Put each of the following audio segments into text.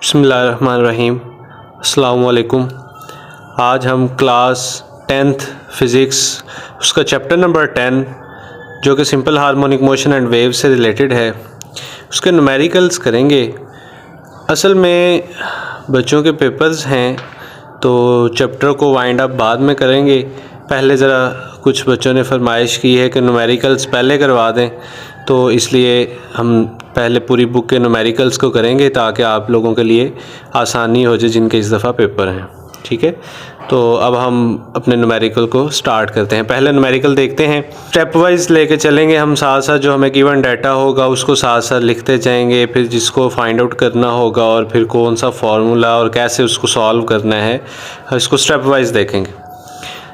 बिस्मिल्लाहिर्रहमानिर्रहीम। अस्सलामु अलैकुम। आज हम क्लास 10th फ़िज़िक्स उसका चैप्टर नंबर 10 जो कि simple harmonic motion and wave से रिलेटेड है उसके न्यूमेरिकल्स करेंगे। असल में बच्चों के पेपर्स हैं तो चैप्टर को वाइंड अप बाद में करेंगे। पहले ज़रा कुछ बच्चों ने फरमाइश की है कि न्यूमेरिकल्स पहले करवा दें, तो इसलिए हम पहले पूरी बुक के न्यूमेरिकल्स को करेंगे ताकि आप लोगों के लिए आसानी हो जाए जिनके इस दफ़ा पेपर हैं। ठीक है, तो अब हम अपने न्यूमेरिकल को स्टार्ट करते हैं। पहले न्यूमेरिकल देखते हैं, स्टेप वाइज लेके चलेंगे हम। साथ साथ जो हमें गिवन डाटा होगा उसको साथ साथ लिखते जाएंगे, फिर जिसको फाइंड आउट करना होगा और फिर कौन सा फार्मूला और कैसे उसको सॉल्व करना है, इसको स्टेप वाइज देखेंगे।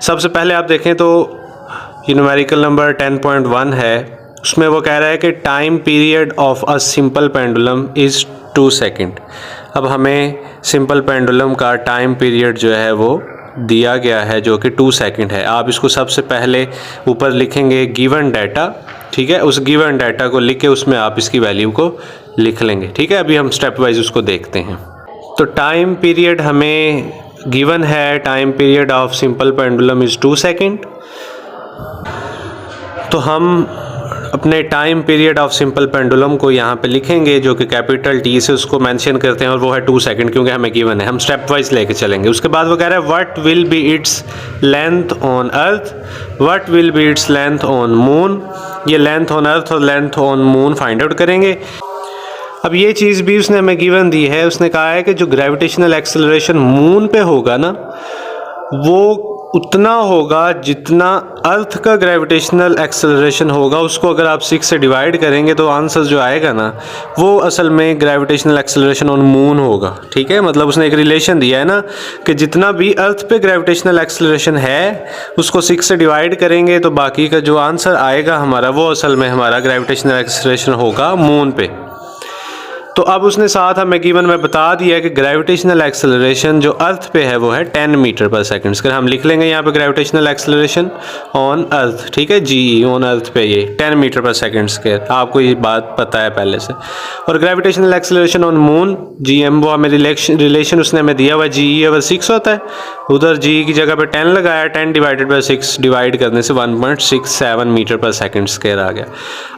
सबसे पहले आप देखें तो ये न्यूमेरिकल नंबर 10.1 है। उसमें वो कह रहा है कि time period of a simple pendulum is 2 second. अब हमें सिंपल पेंडुलम का टाइम पीरियड जो है वो दिया गया है जो कि 2 सेकेंड है। आप इसको सबसे पहले ऊपर लिखेंगे गिवन डाटा। ठीक है, उस गिवन डाटा को लिख के उसमें आप इसकी वैल्यू को लिख लेंगे। ठीक है, अभी हम स्टेप वाइज उसको देखते हैं। तो टाइम पीरियड हमें गिवन है, time period of simple pendulum is 2 second. तो हम अपने time period of simple pendulum को यहाँ पे लिखेंगे जो कि कैपिटल टी से उसको मेंशन करते हैं और वो है 2 सेकेंड क्योंकि हमें गिवन है। हम स्टेप वाइज लेके चलेंगे। उसके बाद वो कह रहा है what will be its length on earth, what will be its length on moon. ये लेंथ ऑन अर्थ और length on moon find out करेंगे। अब ये चीज़ भी उसने हमें गिवन दी है। उसने कहा है कि जो ग्रेविटेशनल एक्सेलरेशन मून पे होगा ना वो उतना होगा जितना अर्थ का ग्रेविटेशनल एक्सेलरेशन होगा। उसको अगर आप 6 से डिवाइड करेंगे तो आंसर जो आएगा ना वो असल में ग्रेविटेशनल एक्सेलरेशन ऑन मून होगा। ठीक है, मतलब उसने एक रिलेशन दिया है ना कि जितना भी अर्थ पे ग्रेविटेशनल एक्सेलरेशन है उसको 6 से डिवाइड करेंगे तो बाकी का जो आंसर आएगा हमारा वो असल में हमारा ग्रेविटेशनल एक्सेलरेशन होगा मून पे। तो अब उसने साथ हमें गिवन में बता दिया कि ग्रेविटेशनल एक्सेलरेशन जो अर्थ पे है वो है 10 मीटर पर सेकंड। फिर हम लिख लेंगे यहाँ पे ग्रेविटेशनल एक्सेलरेशन ऑन अर्थ। ठीक है, जी ऑन अर्थ पे ये 10 मीटर पर सेकंड स्क्वायर, आपको ये बात पता है पहले से। और gravitational acceleration on moon g M, वो हमें रिलेशन उसने हमें दिया हुआ जी ओवर 6 होता है। उधर जी की जगह पे 10 लगाया, 10 डिवाइडेड बाई 6 डिवाइड करने से 1.67 मीटर पर सेकंड स्क्वायर आ गया।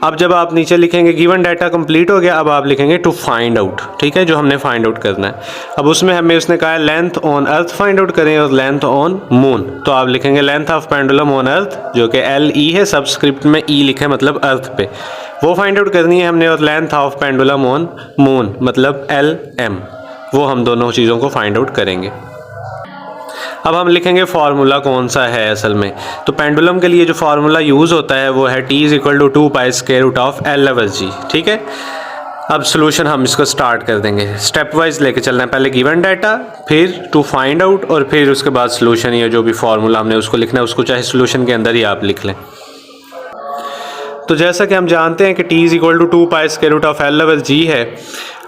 अब जब आप नीचे लिखेंगे गिवन डाटा कंप्लीट हो गया, अब आप लिखेंगे टू फाइंड आउट। ठीक है, जो हमने फाइंड आउट करना है। अब उसमें हमें उसने कहा है length on earth find out करें और लेंथ ऑन मून। तो आप लिखेंगे length of pendulum on earth जो कि LE है, सबस्क्रिप्ट में E लिखे मतलब अर्थ पे, वो फाइंड आउट करनी है हमने। और length of pendulum on moon मतलब LM, वो हम दोनों चीज़ों को फाइंड आउट करेंगे। अब हम लिखेंगे फार्मूला कौन सा है असल में। तो पेंडुलम के लिए जो फार्मूला यूज़ होता है वो है T = 2 pi square root of L/g। ठीक है, अब सोल्यूशन हम इसको स्टार्ट कर देंगे। स्टेप वाइज लेके चलना है, पहले गिवन डाटा, फिर टू फाइंड आउट और फिर उसके बाद सोल्यूशन या जो भी फार्मूला हमने उसको लिखना है उसको चाहे सोल्यूशन के अंदर ही आप लिख लें। तो जैसा कि हम जानते हैं कि T = 2 pi square root of L/g है।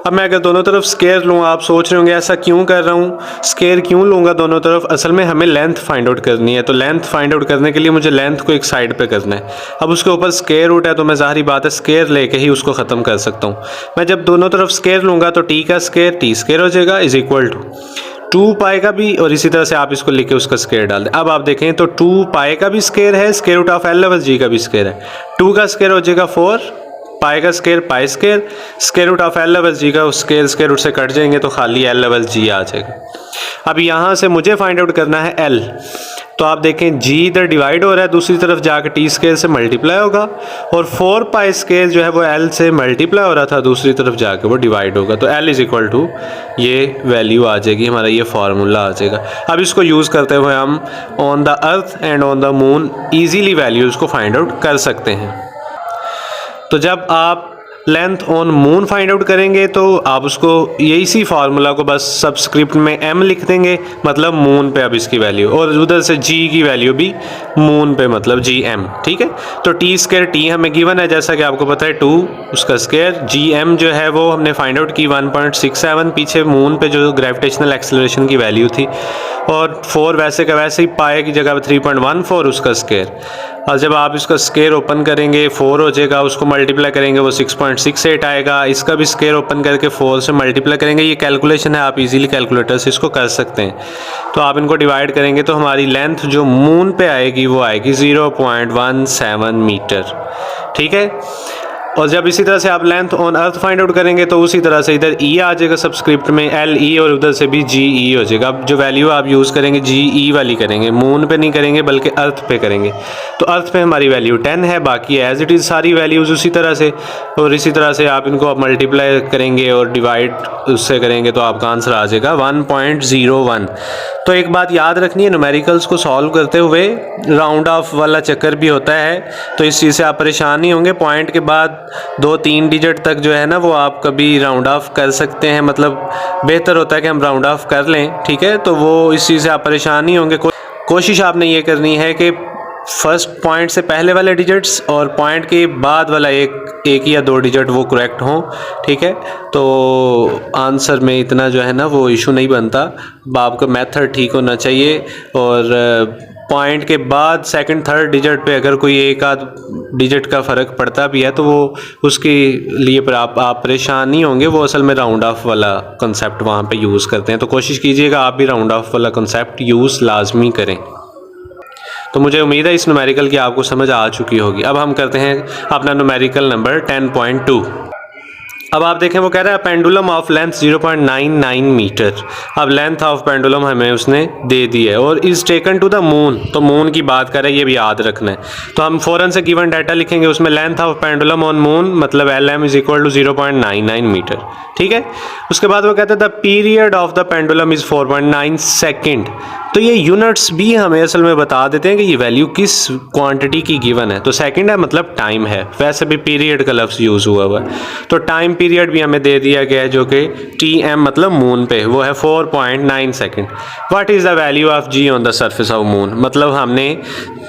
अब मैं अगर दोनों तरफ स्केयर लूँ, आप सोच रहे होंगे ऐसा क्यों कर रहा हूँ, स्केयर क्यों लूँगा दोनों तरफ। असल में हमें लेंथ फाइंड आउट करनी है, तो लेंथ फाइंड आउट करने के लिए मुझे लेंथ को एक साइड पे करना है। अब उसके ऊपर स्केयर रूट है तो मैं ज़ाहिर बात है स्केयर लेके ही उसको ख़त्म कर सकता हूँ। मैं जब दोनों तरफ स्केयर लूँगा तो T का स्केयर T स्केयर हो जाएगा इज इक्वल टू 2 पाई का भी, और इसी तरह से आप इसको लिख के उसका स्केयर डाल दें। अब आप देखें तो 2 पाई का भी स्केयर है, स्केयर रूट ऑफ L/g का भी स्केयर है। 2 का स्केयर हो जाएगा 4, पाई का square pi square, square root of L/g का स्केयर रूट से कट जाएंगे तो खाली L/g आ जाएगा। अब यहाँ से मुझे फाइंड आउट करना है L। तो आप देखें G इधर डिवाइड हो रहा है, दूसरी तरफ जाकर T स्केयर से मल्टीप्लाई होगा, और 4 पाई स्केयर जो है वो L से मल्टीप्लाई हो रहा था, दूसरी तरफ जाकर वो डिवाइड होगा। तो L = ये वैल्यू आ जाएगी, हमारा ये फार्मूला आ जाएगा। अब इसको यूज़ करते हुए हम on the earth and on the moon easily values को फाइंड आउट कर सकते हैं। तो जब आप length on moon find out करेंगे तो आप उसको इसी फार्मूला को बस सबस्क्रिप्ट में M लिख देंगे, मतलब मून पे अब इसकी वैल्यू, और उधर से G की वैल्यू भी मून पे मतलब GM। ठीक है, तो T स्क्वायर T हमें गिवन है जैसा कि आपको पता है 2, उसका स्क्वायर GM जो है वो हमने फाइंड आउट की 1.67 पीछे मून पे जो ग्रेविटेशनल एक्सेलरेशन की वैल्यू थी, और 4 वैसे का वैसे ही, पाए की जगह 3.14 उसका स्क्वायर। और जब आप इसका स्क्वायर ओपन करेंगे 4 हो जाएगा, उसको मल्टीप्लाई करेंगे वो 6. 0.68 आएगा। इसका भी स्क्वायर ओपन करके 4 से मल्टीप्लाई करेंगे। ये कैलकुलेशन है, आप इजीली कैलकुलेटर से इसको कर सकते हैं। तो आप इनको डिवाइड करेंगे तो हमारी लेंथ जो मून पे आएगी वो आएगी 0.17 मीटर। ठीक है। और जब इसी तरह से आप length on earth find out करेंगे तो उसी तरह से इधर ई आ जाएगा सबस्क्रिप्ट में LE और उधर से भी GE हो जाएगा। अब जो वैल्यू आप यूज़ करेंगे GE वाली करेंगे, मून पे नहीं करेंगे बल्कि अर्थ पे करेंगे। तो अर्थ पे हमारी वैल्यू 10 है, बाकी एज इट इज़ सारी वैल्यूज़ उसी तरह से। और इसी तरह से आप इनको मल्टीप्लाई करेंगे और डिवाइड उससे करेंगे तो आपका आंसर आ जाएगा 1.01। तो एक बात याद रखनी है, न्यूमेरिकल्स को सॉल्व करते हुए राउंड ऑफ वाला चक्कर भी होता है, तो इस चीज़ से आप परेशान नहीं होंगे। पॉइंट के बाद 2-3 डिजिट तक जो है ना वो आप कभी राउंड ऑफ कर सकते हैं, मतलब बेहतर होता है कि हम राउंड ऑफ कर लें। ठीक है, तो वो इस चीज़ से आप परेशान नहीं होंगे। कोशिश आपने ये करनी है कि फर्स्ट पॉइंट से पहले वाले डिजिट्स और पॉइंट के बाद वाला एक या 2 डिजिट वो करेक्ट हों। ठीक है, तो आंसर में इतना जो है ना वो इशू नहीं बनता। आपका मेथड ठीक होना चाहिए और पॉइंट के बाद सेकंड थर्ड डिजिट पे अगर कोई एक आध डिजिट का फ़र्क पड़ता भी है तो वो उसके लिए पर आप परेशान नहीं होंगे। वो असल में राउंड ऑफ वाला कंसेप्ट वहाँ पे यूज़ करते हैं। तो कोशिश कीजिएगा आप भी राउंड ऑफ वाला कंसेप्ट यूज़ लाजमी करें। तो मुझे उम्मीद है इस न्यूमेरिकल की आपको समझ आ चुकी होगी। अब हम करते हैं अपना न्यूमेरिकल नंबर 10.2। अब आप देखें वो कह रहा है पेंडुलम ऑफ लेंथ 0.99 मीटर। अब लेंथ ऑफ पेंडुलम हमें उसने दे दी है और is taken to the moon. तो मून की बात कर रहे हैं, ये भी याद रखना है। तो हम फ़ौरन से गिवन डाटा लिखेंगे, उसमें length of pendulum on moon मतलब LM is equal to 0.99 metre. ठीक है, उसके बाद वो कहते हैं the period of the pendulum is 4.9 second. तो ये यूनिट्स भी हमें असल में बता देते हैं कि ये वैल्यू किस क्वांटिटी की गिवन है। तो सेकंड है मतलब टाइम है, वैसे भी पीरियड का लफ्ज़ यूज़ हुआ है। तो टाइम पीरियड भी हमें दे दिया गया है जो कि TM मतलब मून पे वो है 4.9 second. What is the value of G on the surface of moon, मतलब हमने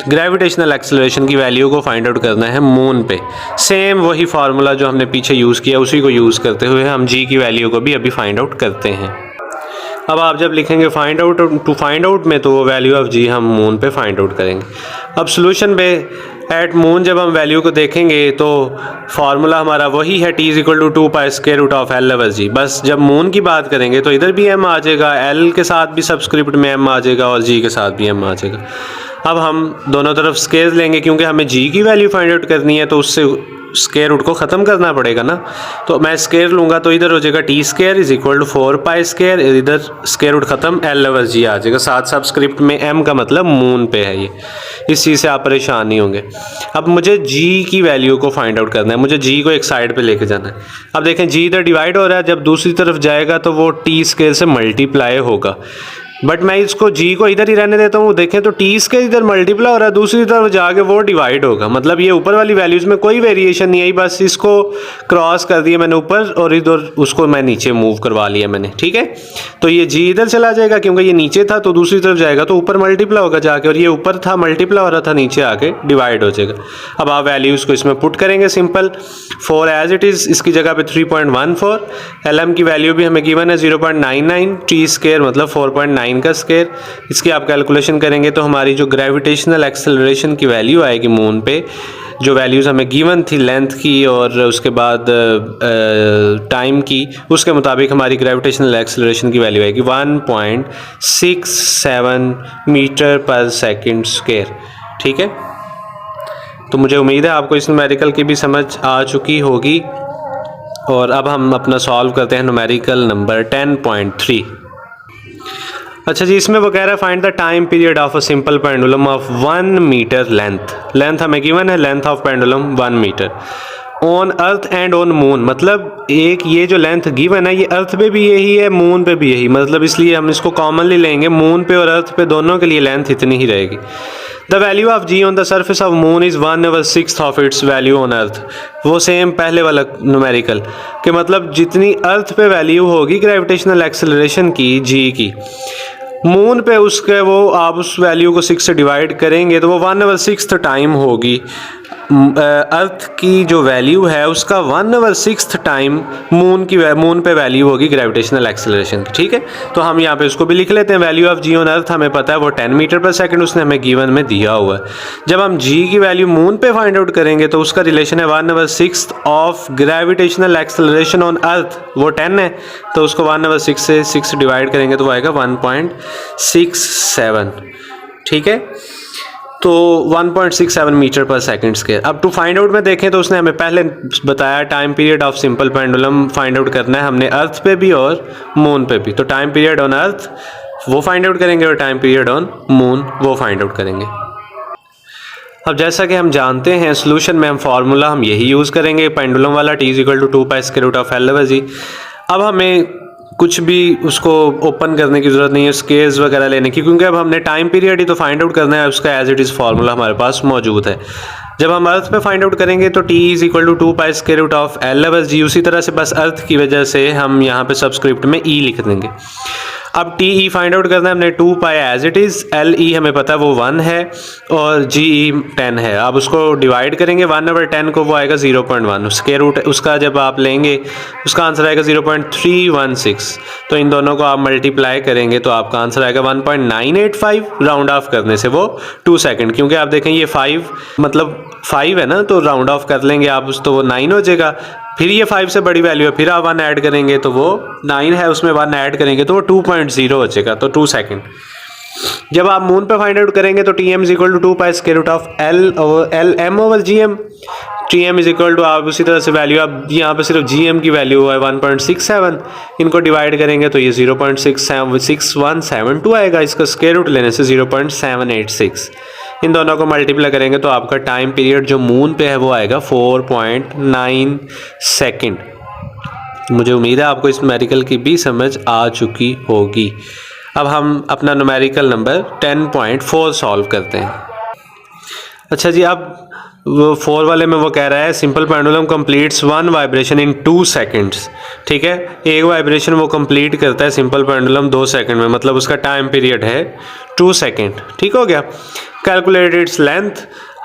ग्रेविटेशनल एक्सेलरेशन की वैल्यू को फाइंड आउट करना है मून पे। सेम वही फार्मूला जो हमने पीछे यूज़ किया उसी को यूज़ करते हुए हम G की वैल्यू को भी अभी फाइंड आउट करते हैं। अब आप जब लिखेंगे find out to find out में तो वो वैल्यू ऑफ G हम मून पे फाइंड आउट करेंगे। अब सोल्यूशन पे एट मून जब हम वैल्यू को देखेंगे तो फार्मूला हमारा वही है T is equal to 2 pi square root of L over G। बस जब मून की बात करेंगे तो इधर भी M आ जाएगा, L के साथ भी सबस्क्रिप्ट में M आ जाएगा और G के साथ भी M आ जाएगा। अब हम दोनों तरफ स्क्वायर लेंगे क्योंकि हमें G की वैल्यू फाइंड आउट करनी है, तो उससे स्क्वायर रूट को ख़त्म करना पड़ेगा ना। तो मैं स्क्वायर लूँगा तो इधर हो जाएगा T square is equal to 4 pi square, इधर स्क्वायर रूट ख़त्म L ओवर G आ जाएगा। साथ सबस्क्रिप्ट में M का मतलब मून पे है ये, इस चीज़ से आप परेशान नहीं होंगे। अब मुझे G की वैल्यू को फाइंड आउट करना है, मुझे G को एक साइड पे लेके जाना है। अब देखें G इधर डिवाइड हो रहा है, जब दूसरी तरफ जाएगा तो वो T स्क्वायर से मल्टीप्लाई होगा, बट मैं इसको G को इधर ही रहने देता हूँ। देखें तो T स्क्वायर इधर मल्टीप्लाई हो रहा है, दूसरी तरफ जाके वो डिवाइड होगा, मतलब ये ऊपर वाली वैल्यूज़ में कोई वेरिएशन नहीं आई, बस इसको क्रॉस कर दिया मैंने ऊपर और इधर उसको मैं नीचे मूव करवा लिया मैंने। ठीक है, तो ये G इधर चला जाएगा क्योंकि ये नीचे था, तो दूसरी तरफ जाएगा तो ऊपर मल्टीप्लाई होगा जाके, और ये ऊपर था मल्टीप्लाई हो रहा था, नीचे आके डिवाइड हो जाएगा। अब आप वैल्यूज़ को इसमें पुट करेंगे सिंपल, 4 एज इट इज़, इसकी जगह पे 3.14, LM की वैल्यू भी हमें गिवन है 0.99, T स्क्वायर मतलब 4.9 का स्क्वायर। इसकी आप कैलकुलेशन करेंगे तो हमारी जो ग्रेविटेशनल एक्सेलरेशन की वैल्यू आएगी मून पे, जो वैल्यूज़ हमें गिवन थी लेंथ की और उसके बाद टाइम की, उसके मुताबिक हमारी ग्रेविटेशनल एक्सेलरेशन की वैल्यू आएगी 1.67 मीटर पर सेकंड स्क्वायर। ठीक है, तो मुझे उम्मीद है आपको इस न्यूमेरिकल की भी समझ आ चुकी होगी। और अब हम अपना सॉल्व करते हैं न्यूमेरिकल नंबर 10.3। अच्छा जी, इसमें वो कह रहा है find the time period of a simple pendulum of 1 metre length हमें गिवन है, length of pendulum 1 metre on earth and on moon. मतलब एक ये जो लेंथ गिवन है ये अर्थ पे भी यही है, मून पे भी यही, मतलब इसलिए हम इसको कॉमनली लेंगे, मून पे और अर्थ पे दोनों के लिए लेंथ इतनी ही रहेगी। The value of G on the surface of moon is 1/6 of its value on earth. वो सेम पहले वाला न्यूमेरिकल कि मतलब जितनी अर्थ पे वैल्यू होगी ग्रेविटेशनल एक्सेलरेशन की G की, मून पे उसके वो आप उस वैल्यू को 6 से डिवाइड करेंगे तो वो 1/6 टाइम होगी। अर्थ की जो वैल्यू है उसका 1/6 टाइम मून पे वैल्यू होगी ग्रेविटेशनल एक्सेलरेशन की। ठीक है, तो हम यहाँ पे उसको भी लिख लेते हैं। Value of g on earth हमें पता है वो 10 मीटर पर सेकंड उसने हमें गिवन में दिया हुआ है। जब हम जी की वैल्यू मून पे फाइंड आउट करेंगे तो उसका रिलेशन है 1/6 of gravitational acceleration on earth, वो 10 है, तो उसको 1/6 से 6 डिवाइड करेंगे तो वो आएगा 1.67। ठीक है, तो 1.67 मीटर पर सेकंड स्क्वायर। अब टू फाइंड आउट में देखें तो उसने हमें पहले बताया time period of simple pendulum find out करना है हमने अर्थ पे भी और मून पे भी। तो टाइम पीरियड ऑन अर्थ वो फाइंड आउट करेंगे और टाइम पीरियड ऑन मून वो फाइंड आउट करेंगे। अब जैसा कि हम जानते हैं सोल्यूशन में हम फार्मूला हम यही यूज़ करेंगे पेंडुलम वाला, t = 2π√L/g। अब हमें कुछ भी उसको ओपन करने की ज़रूरत नहीं है, स्केल्स वगैरह लेने की, क्योंकि अब हमने टाइम पीरियड ही तो फाइंड आउट करना है, उसका एज इट इज़ फार्मूला हमारे पास मौजूद है। जब हम अर्थ पे फाइंड आउट करेंगे तो t = 2π√L/g, उसी तरह से बस अर्थ की वजह से हम यहाँ पे सबस्क्रिप्ट में e लिख देंगे। अब टी ई फाइंड आउट करना है हमने 2π as it is, L E हमें पता है वो 1 है और जी ई 10 है। अब उसको डिवाइड करेंगे 1/10 को, वो आएगा 0.1। स्क्वायर रूट उसका जब आप लेंगे उसका आंसर आएगा 0.316। तो इन दोनों को आप मल्टीप्लाई करेंगे तो आपका आंसर आएगा 1.985। राउंड ऑफ करने से वो 2 सेकंड, क्योंकि आप देखें ये 5 मतलब 5 है ना, तो राउंड ऑफ कर लेंगे आप तो वो 9 हो जाएगा। फिर ये 5 से बड़ी वैल्यू है, फिर आप 1 ऐड करेंगे तो वो 9 है, उसमें 1 ऐड करेंगे तो वो 2.0 हो जाएगा, तो 2 सेकंड। जब आप मून पे फाइंड आउट करेंगे तो Tm = 2π√L/m/gm। Tm = आप उसी तरह से वैल्यू, आप यहाँ पे सिर्फ Gm की वैल्यू है 1.67, इनको डिवाइड करेंगे तो ये 0.6172 आएगा। इसका स्क्वायर रूट लेने से 0.786। इन दोनों को मल्टीप्लाई करेंगे तो आपका टाइम पीरियड जो मून पे है वो आएगा 4.9 सेकेंड। मुझे उम्मीद है आपको इस न्यूमेरिकल की भी समझ आ चुकी होगी। अब हम अपना न्यूमेरिकल नंबर 10.4 सॉल्व करते हैं। अच्छा जी, अब वो 4 वाले में वो कह रहा है simple pendulum completes 1 vibration in 2 seconds. ठीक है, एक वाइब्रेशन वो कंप्लीट करता है सिंपल पेंडुलम 2 सेकंड में, मतलब उसका टाइम पीरियड है 2 सेकंड। ठीक हो गया। कैलकुलेट इट्स लेंथ,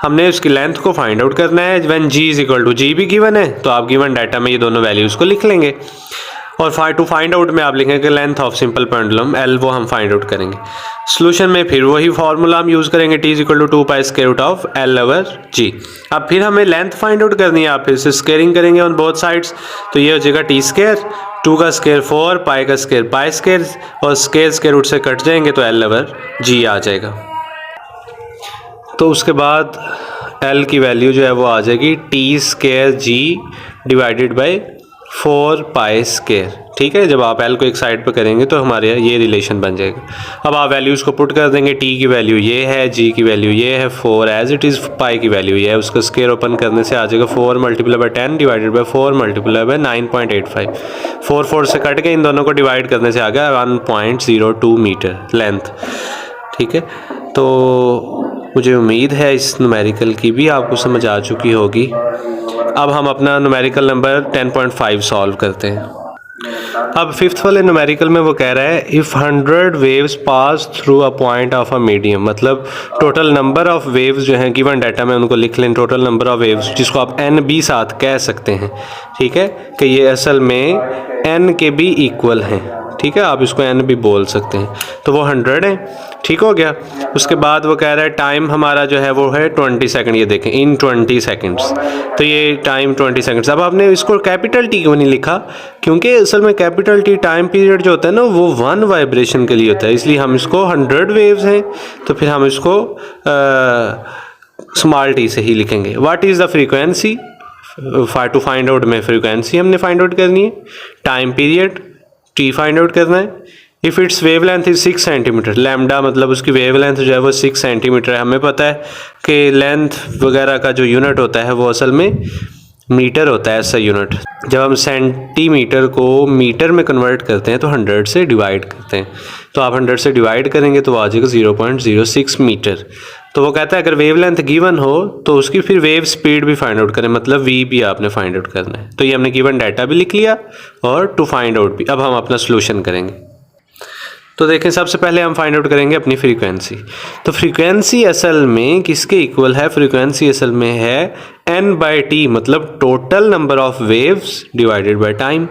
हमने उसकी लेंथ को फाइंड आउट करना है। व्हेन g = g भी गिवन है तो आप गिवन डाटा में ये दोनों वैल्यूज़ को लिख लेंगे और टू फाइंड आउट में आप लिखेंगे length of simple pendulum L, वो हम फाइंड आउट करेंगे। सोल्यूशन में फिर वही फार्मूला हम यूज़ करेंगे, t = 2π√L/g। अब फिर हमें लेंथ फाइंड आउट करनी है, आप फिर से स्क्वेयरिंग करेंगे ऑन बोथ साइड्स, तो ये हो जाएगा t², 2 का स्क्वायर 4, पाई का स्क्वायर π² और स्क्वायर रूट से कट जाएंगे तो L/g आ जाएगा। तो उसके बाद L की वैल्यू जो है वो आ जाएगी t²g / 4π²। ठीक है, जब आप L को एक साइड पे करेंगे तो हमारे ये रिलेशन बन जाएगा। अब आप वैल्यूज़ को पुट कर देंगे, t की वैल्यू ये है, g की वैल्यू ये है, 4 एज इट इज़, पाई की वैल्यू ये है, उसका स्क्वायर ओपन करने से आ जाएगा 4 × 10 / 4 × 9.85। 4 से कट के इन दोनों को डिवाइड करने से आ गया 1.02 मीटर लेंथ। ठीक है, तो मुझे उम्मीद है इस न्यूमेरिकल की भी आपको समझ आ चुकी होगी। अब हम अपना न्यूमेरिकल नंबर 10.5 सॉल्व करते हैं। अब 5th वाले न्यूमेरिकल में वो कह रहा है if 100 waves pass through a point of a medium, मतलब टोटल नंबर ऑफ वेव्स जो हैं गिवन डाटा में उनको लिख लें, टोटल नंबर ऑफ वेव्स जिसको आप n भी साथ कह सकते हैं। ठीक है, कि ये असल में n के भी इक्वल हैं। ठीक है, आप इसको n भी बोल सकते हैं, तो वो 100 है। ठीक हो गया। उसके बाद वो कह रहा है टाइम हमारा जो है वो है 20 सेकंड, ये देखें इन 20 सेकंड्स, तो ये टाइम 20 सेकंड्स। अब आपने इसको कैपिटल टी क्यों नहीं लिखा, क्योंकि असल में कैपिटल टी टाइम पीरियड जो होता है ना वो 1 वाइब्रेशन के लिए होता है, इसलिए हम इसको 100 वेव्स हैं तो फिर हम इसको स्मॉल टी से ही लिखेंगे। What is the frequency, to find out में फ्रीक्वेंसी हमने फाइंड आउट करनी है, time period T find out करना है। If its wavelength is 6 centimetre, lambda मतलब उसकी वेव लेंथ जो है वो 6 सेंटीमीटर है। हमें पता है कि लेंथ वगैरह का जो यूनिट होता है वो असल में मीटर होता है ऐसा यूनिट। जब हम सेंटीमीटर को मीटर में कन्वर्ट करते हैं तो 100 से डिवाइड करते हैं, तो आप 100 से डिवाइड करेंगे तो आ जाएगा 0.06 मीटर। तो वो कहता है अगर वेव लेंथ गिवन हो तो उसकी फिर वेव स्पीड भी फाइंड आउट करें, मतलब v भी आपने फाइंड आउट करना है। तो ये हमने गिवन डाटा भी लिख लिया और टू फाइंड आउट भी। अब हम अपना सोल्यूशन करेंगे। तो देखें, सबसे पहले हम फाइंड आउट करेंगे अपनी फ्रीक्वेंसी। तो फ्रीक्वेंसी असल में किसके इक्वल है? फ्रीक्वेंसी असल में है n/t, मतलब total number of waves divided by time.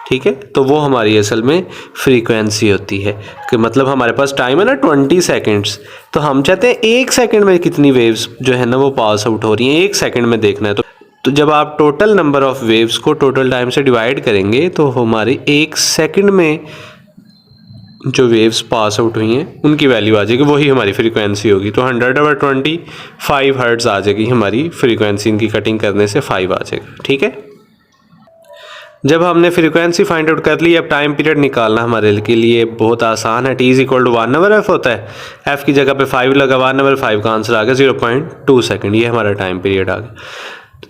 ठीक है, तो वो हमारी असल में फ्रीक्वेंसी होती है कि मतलब हमारे पास टाइम है ना 20 सेकेंड्स, तो हम चाहते हैं 1 सेकेंड में कितनी वेव्स जो है ना वो पास आउट हो रही हैं, 1 सेकेंड में देखना है। तो जब आप टोटल नंबर ऑफ वेव्स को टोटल टाइम से डिवाइड करेंगे तो हमारे 1 सेकेंड में जो वेव्स पास आउट हुई हैं उनकी वैल्यू आ जाएगी, वही हमारी फ्रीक्वेंसी होगी। तो 100/20 5 हर्ट्ज़ आ जाएगी हमारी फ्रीक्वेंसी, इनकी कटिंग करने से 5 आ जाएगा। ठीक है, जब हमने फ्रीक्वेंसी फाइंड आउट कर ली, अब टाइम पीरियड निकालना हमारे के लिए बहुत आसान है। t = 1/f होता है, f की जगह पे 5 लगा, 1/5 का आंसर आ गया 0.2 सेकेंड, ये हमारा टाइम पीरियड आ गया।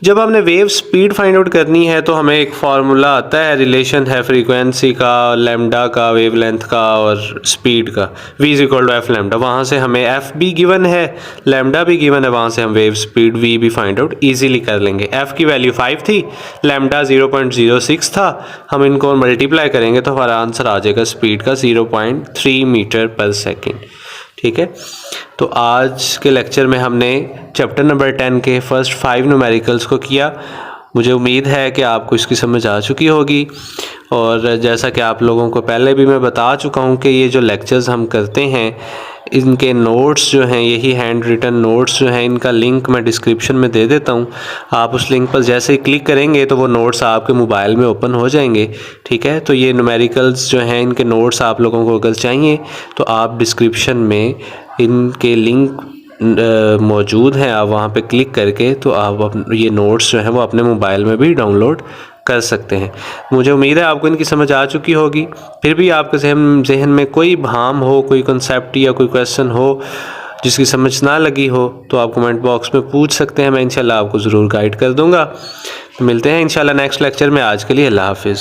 जब हमने वेव स्पीड फाइंड आउट करनी है तो हमें एक फार्मूला आता है, रिलेशन है फ्रीक्वेंसी का, लैम्डा का, वेवलेंथ का और स्पीड का, v = f लैम्डा। वहाँ से हमें f भी गिवन है, लैम्डा भी गिवन है, वहाँ से हम वेव स्पीड v भी फाइंड आउट ईजिली कर लेंगे। f की वैल्यू 5 थी, लैम्डा 0.06 था, हम इनको मल्टीप्लाई करेंगे तो हमारा आंसर आ जाएगा स्पीड का 0.3 मीटर पर सेकेंड। ठीक है, तो आज के लेक्चर में हमने चैप्टर नंबर 10 के फर्स्ट 5 न्यूमेरिकल्स को किया। मुझे उम्मीद है कि आपको इसकी समझ आ चुकी होगी, और जैसा कि आप लोगों को पहले भी मैं बता चुका हूँ कि ये जो लेक्चर्स हम करते हैं इनके नोट्स जो हैं, यही हैंड रिटन नोट्स जो हैं, इनका लिंक मैं डिस्क्रिप्शन में दे देता हूँ। आप उस लिंक पर जैसे ही क्लिक करेंगे तो वो नोट्स आपके मोबाइल में ओपन हो जाएंगे। ठीक है, तो ये न्यूमेरिकल्स जो हैं इनके नोट्स आप लोगों को अगर चाहिए तो आप डिस्क्रिप्शन में इनके लिंक मौजूद हैं, आप वहाँ पे क्लिक करके तो आप ये नोट्स जो हैं वो अपने मोबाइल में भी डाउनलोड कर सकते हैं। मुझे उम्मीद है आपको इनकी समझ आ चुकी होगी। फिर भी आपके जहन में कोई भाम हो, कोई कॉन्सेप्ट या कोई क्वेश्चन हो जिसकी समझ ना लगी हो तो आप कमेंट बॉक्स में पूछ सकते हैं, मैं इंशाल्लाह आपको ज़रूर गाइड कर दूँगा। मिलते हैं इंशाल्लाह नेक्स्ट लेक्चर में। आज के लिए अल्लाह हाफिज़।